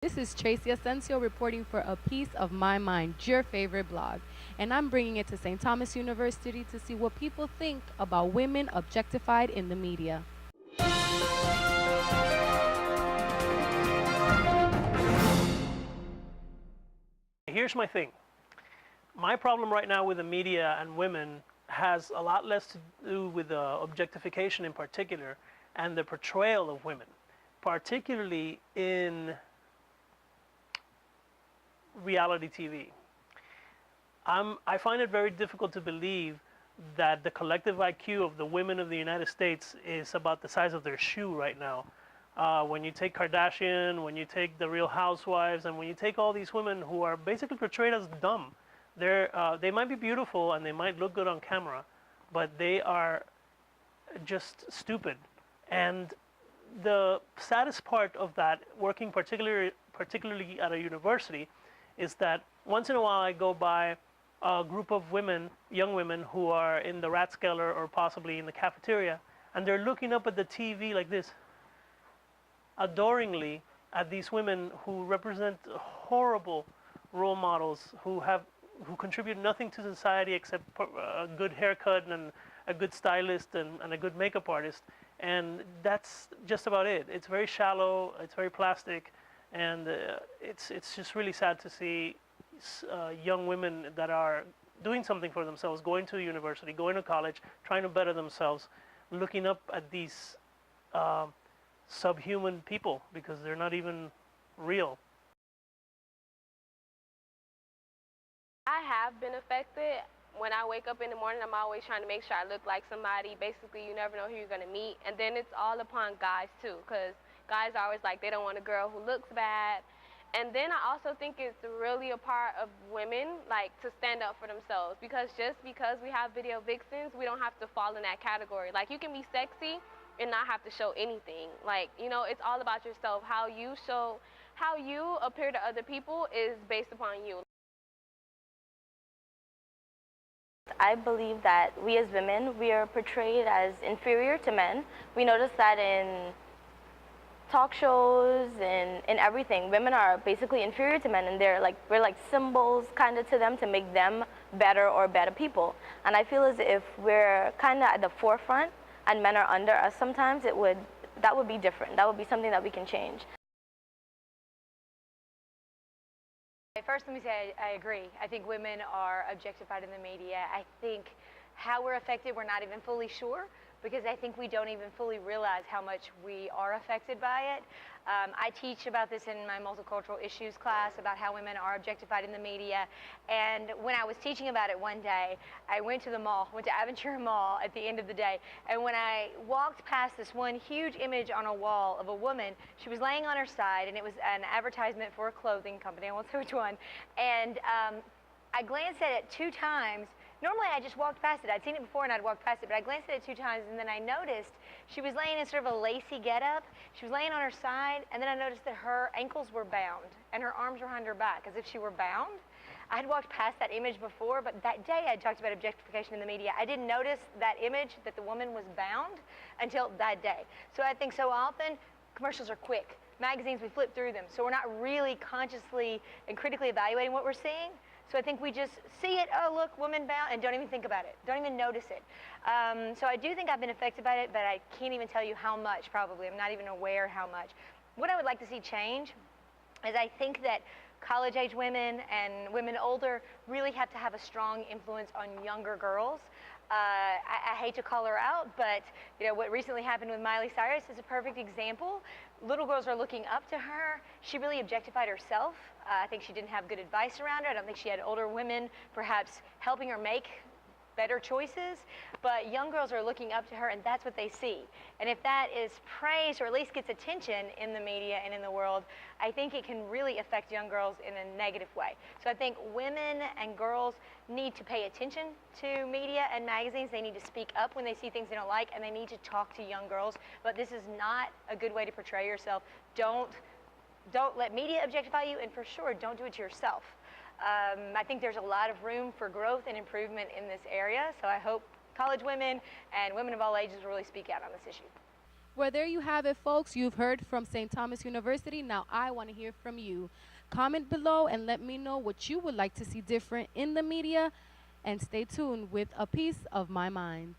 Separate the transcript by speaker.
Speaker 1: This is Tracy Asensio reporting for A Piece of My Mind, your favorite blog. And I'm bringing it to St. Thomas University to see what people think about women objectified in the media.
Speaker 2: Here's my thing. My problem right now with the media and women has a lot less to do with the objectification in particular and the portrayal of women, particularly in reality TV. I find it very difficult to believe that the collective IQ of the women of the United States is about the size of their shoe right now. When you take Kardashian, when you take the Real Housewives, and when you take all these women who are basically portrayed as dumb, they might be beautiful and they might look good on camera, but they are just stupid. And the saddest part of that, working particularly at a university, is that once in a while I go by a group of women, young women, who are in the Rathskeller or possibly in the cafeteria, and they're looking up at the TV like this, adoringly at these women who represent horrible role models, who contribute nothing to society except a good haircut and a good stylist and a good makeup artist. And that's just about it. It's very shallow, it's very plastic, and it's just really sad to see young women that are doing something for themselves, going to university, going to college, trying to better themselves, looking up at these subhuman people because they're not even real.
Speaker 3: I have been affected. When I wake up in the morning, I'm always trying to make sure I look like somebody. Basically, you never know who you're going to meet. And then it's all upon guys, too, because guys are always like, they don't want a girl who looks bad. And then I also think it's really a part of women, like, to stand up for themselves. Because just because we have video vixens, we don't have to fall in that category. Like, you can be sexy and not have to show anything. Like, you know, it's all about yourself. How you appear to other people is based upon you.
Speaker 4: I believe that we as women, we are portrayed as inferior to men. We notice that in talk shows and in everything. Women are basically inferior to men, and we're like symbols kind of to them to make them better or better people. And I feel as if we're kind of at the forefront and men are under us sometimes, that would be different. That would be something that we can change.
Speaker 5: First, let me say I agree. I think women are objectified in the media. I think how we're affected, we're not even fully sure, because I think we don't even fully realize how much we are affected by it. I teach about this in my multicultural issues class, about how women are objectified in the media. And when I was teaching about it one day, I went to the mall, went to Aventura Mall at the end of the day. And when I walked past this one huge image on a wall of a woman, she was laying on her side, and it was an advertisement for a clothing company, I won't say which one. And I glanced at it 2 times. Normally, I just walked past it. I'd seen it before, and I'd walked past it, but I glanced at it 2 times, and then I noticed she was laying in sort of a lacy getup. She was laying on her side, and then I noticed that her ankles were bound, and her arms were behind her back, as if she were bound. I had walked past that image before, but that day I talked about objectification in the media. I didn't notice that image, that the woman was bound, until that day. So I think so often, commercials are quick. Magazines, we flip through them, so we're not really consciously and critically evaluating what we're seeing. So I think we just see it, oh, look, woman bound, and don't even think about it. Don't even notice it. So I do think I've been affected by it, but I can't even tell you how much, probably. I'm not even aware how much. What I would like to see change is I think that college-age women and women older really have to have a strong influence on younger girls. I hate to call her out, but you know what recently happened with Miley Cyrus is a perfect example. Little girls are looking up to her. She really objectified herself. I think she didn't have good advice around her. I don't think she had older women perhaps helping her make better choices, but young girls are looking up to her, and that's what they see. And if that is praised, or at least gets attention in the media and in the world, I think it can really affect young girls in a negative way. So I think women and girls need to pay attention to media and magazines. They need to speak up when they see things they don't like, and they need to talk to young girls. But this is not a good way to portray yourself. Don't let media objectify you, and for sure, don't do it to yourself. I think there's a lot of room for growth and improvement in this area, so I hope college women and women of all ages will really speak out on this issue.
Speaker 1: Well, there you have it, folks. You've heard from St. Thomas University. Now I want to hear from you. Comment below and let me know what you would like to see different in the media. And stay tuned with A Piece of My Mind.